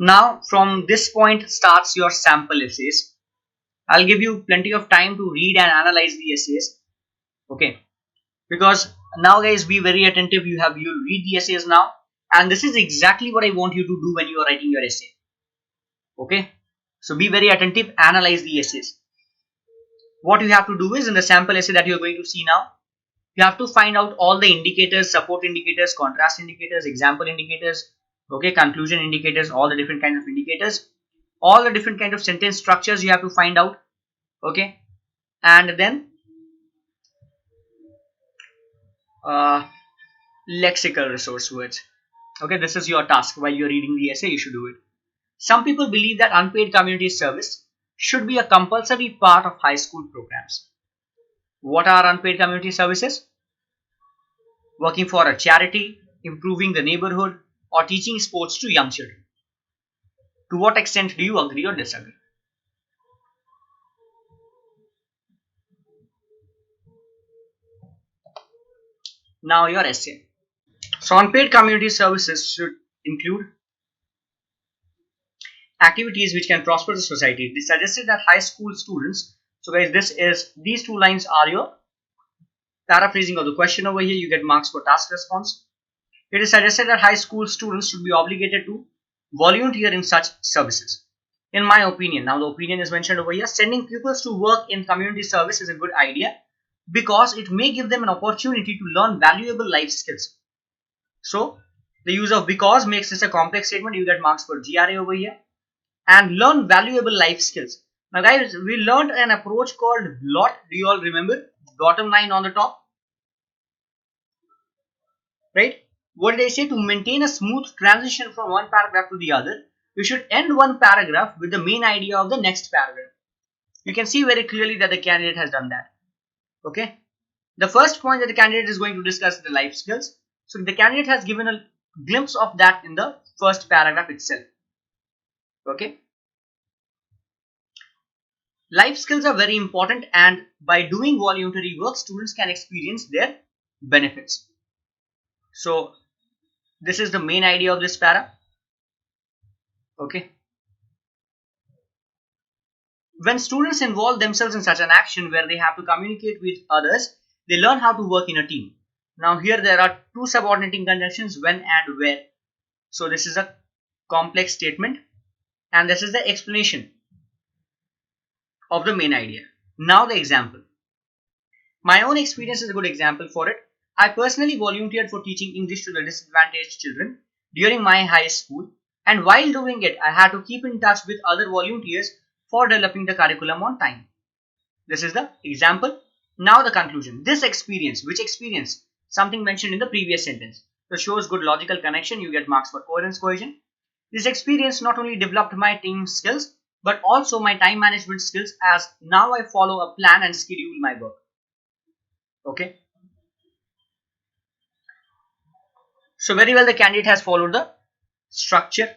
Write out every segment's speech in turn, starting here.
Now from this point starts your sample essays. I'll give you plenty of time to read and analyze the essays. Okay, because now guys, be very attentive. You'll read the essays now, and this is exactly what I want you to do when you are writing your essay. Okay, so be very attentive, analyze the essays. What you have to do is, in the sample essay that you're going to see now, you have to find out all the indicators, support indicators, contrast indicators, example indicators, okay, conclusion indicators, all the different kinds of indicators, all the different kind of sentence structures you have to find out. Okay, and then lexical resource words. Okay, this is your task. While you're reading the essay, you should do it. Some people believe that unpaid community service should be a compulsory part of high school programs. What are unpaid community services? Working for a charity, improving the neighborhood, or teaching sports to young children. To what extent do you agree or disagree? Now your essay. So unpaid community services should include activities which can prosper the society. It is suggested that high school students, so guys, these two lines are your paraphrasing of the question over here. You get marks for task response. It is suggested that high school students should be obligated to volunteer in such services. In my opinion, now the opinion is mentioned over here, sending pupils to work in community service is a good idea because it may give them an opportunity to learn valuable life skills. So the use of because makes this a complex statement. You get marks for GRA over here. And learn valuable life skills. Now guys, we learned an approach called BLOT. Do you all remember? Bottom line on the top. Right? What did I say? To maintain a smooth transition from one paragraph to the other, you should end one paragraph with the main idea of the next paragraph. You can see very clearly that the candidate has done that. Okay? The first point that the candidate is going to discuss is the life skills. So the candidate has given a glimpse of that in the first paragraph itself. Okay? Life skills are very important, and by doing voluntary work, students can experience their benefits. So this is the main idea of this para. Okay. When students involve themselves in such an action where they have to communicate with others, they learn how to work in a team. Now here there are two subordinating conjunctions, when and where. So this is a complex statement, and this is the explanation of the main idea. Now the example. My own experience is a good example for it. I personally volunteered for teaching English to the disadvantaged children during my high school, and while doing it, I had to keep in touch with other volunteers for developing the curriculum on time. This is the example. Now the conclusion. This experience, which experience? Something mentioned in the previous sentence. So shows good logical connection. You get marks for coherence, cohesion. This experience not only developed my team skills, but also my time management skills, as now I follow a plan and schedule my work. Okay. So very well the candidate has followed the structure.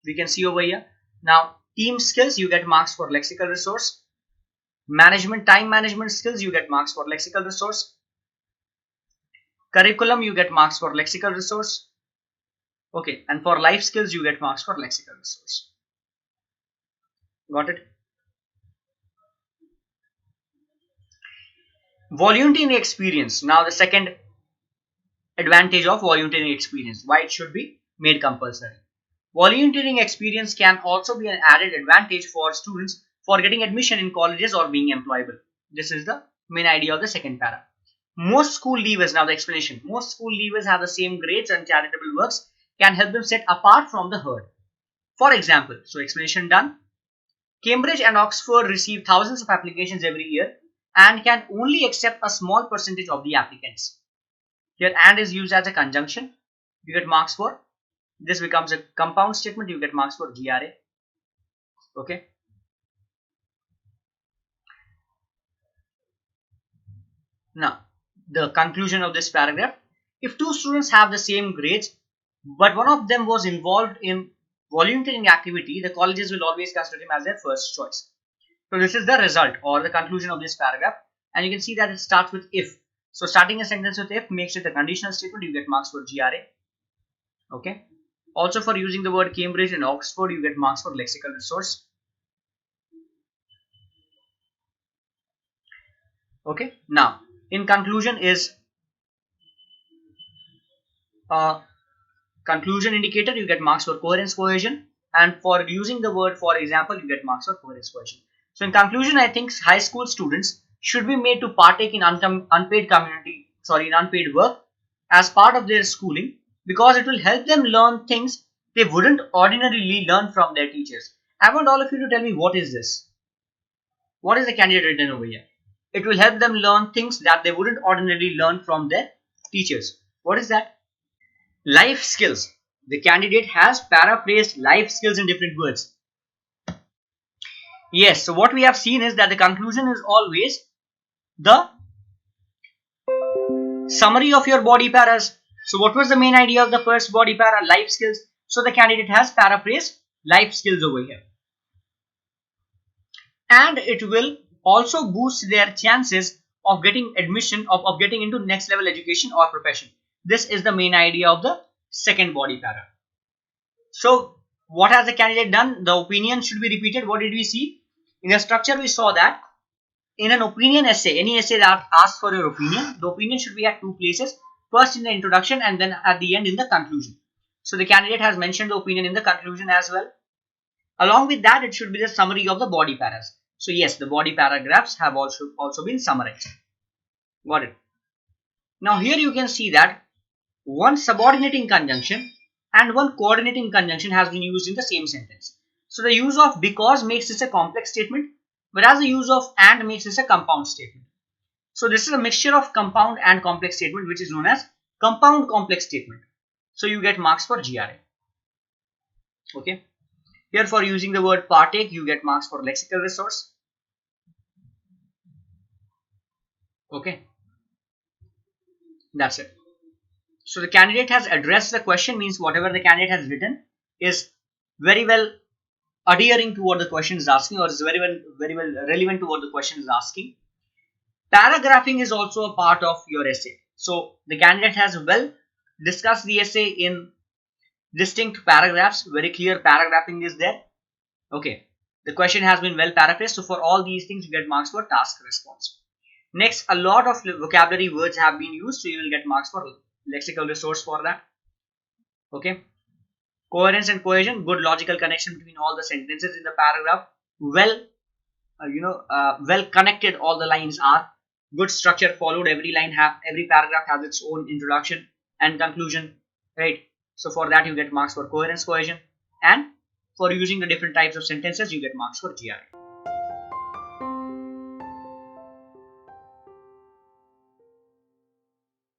We can see over here. Now team skills, you get marks for lexical resource. Time management skills, you get marks for lexical resource. Curriculum, you get marks for lexical resource. Okay, and for life skills, you get marks for lexical resource. Got it? Volunteering experience. Now the second advantage of volunteering experience, why it should be made compulsory. Volunteering experience can also be an added advantage for students for getting admission in colleges or being employable. This is the main idea of the second para. Most school leavers, now the explanation, most school leavers have the same grades and charitable works can help them set apart from the herd. For example, so explanation done. Cambridge and Oxford receive thousands of applications every year and can only accept a small percentage of the applicants. Here and is used as a conjunction. You get marks for. This becomes a compound statement. You get marks for GRA. Okay. Now, the conclusion of this paragraph. If two students have the same grades, but one of them was involved in volunteering activity, the colleges will always consider him as their first choice. So this is the result or the conclusion of this paragraph. And you can see that it starts with if. So starting a sentence with if makes it a conditional statement. You get marks for GRA. Okay. Also for using the word Cambridge and Oxford, you get marks for lexical resource. Okay, now in conclusion is conclusion indicator, you get marks for coherence cohesion, and for using the word for example, you get marks for coherence cohesion. So in conclusion, I think high school students should be made to partake in unpaid work as part of their schooling, because it will help them learn things they wouldn't ordinarily learn from their teachers. I want all of you to tell me, what is this? What is the candidate written over here? It will help them learn things that they wouldn't ordinarily learn from their teachers. What is that? Life skills. The candidate has paraphrased life skills in different words. Yes, so what we have seen is that the conclusion is always the summary of your body paras. So what was the main idea of the first body para? Life skills. So the candidate has paraphrased life skills over here. And it will also boost their chances of getting admission, of getting into next level education or profession. This is the main idea of the second body para. So what has the candidate done? The opinion should be repeated. What did we see? In the structure we saw that in an opinion essay, any essay that asks for your opinion, the opinion should be at two places. First in the introduction and then at the end in the conclusion. So the candidate has mentioned the opinion in the conclusion as well. Along with that, it should be the summary of the body paras. So yes, the body paragraphs have also been summarized. Got it. Now here you can see that one subordinating conjunction and one coordinating conjunction has been used in the same sentence. So the use of because makes this a complex statement, whereas the use of and makes this a compound statement. So this is a mixture of compound and complex statement, which is known as compound complex statement. So you get marks for GRA. Okay. Here for using the word partake, you get marks for lexical resource. Okay. That's it. So the candidate has addressed the question, means whatever the candidate has written is very well adhering to what the question is asking, or is very well relevant to what the question is asking. Paragraphing is also a part of your essay. So the candidate has well discussed the essay in distinct paragraphs. Very clear paragraphing is there. Okay. The question has been well paraphrased. So for all these things, you get marks for task response. Next, a lot of vocabulary words have been used, so you will get marks for lexical resource for that. Okay. Coherence and cohesion, good logical connection between all the sentences in the paragraph. Well connected all the lines are. Good structure followed. Every paragraph has its own introduction and conclusion. Right. So for that you get marks for coherence, cohesion, and for using the different types of sentences you get marks for GRE.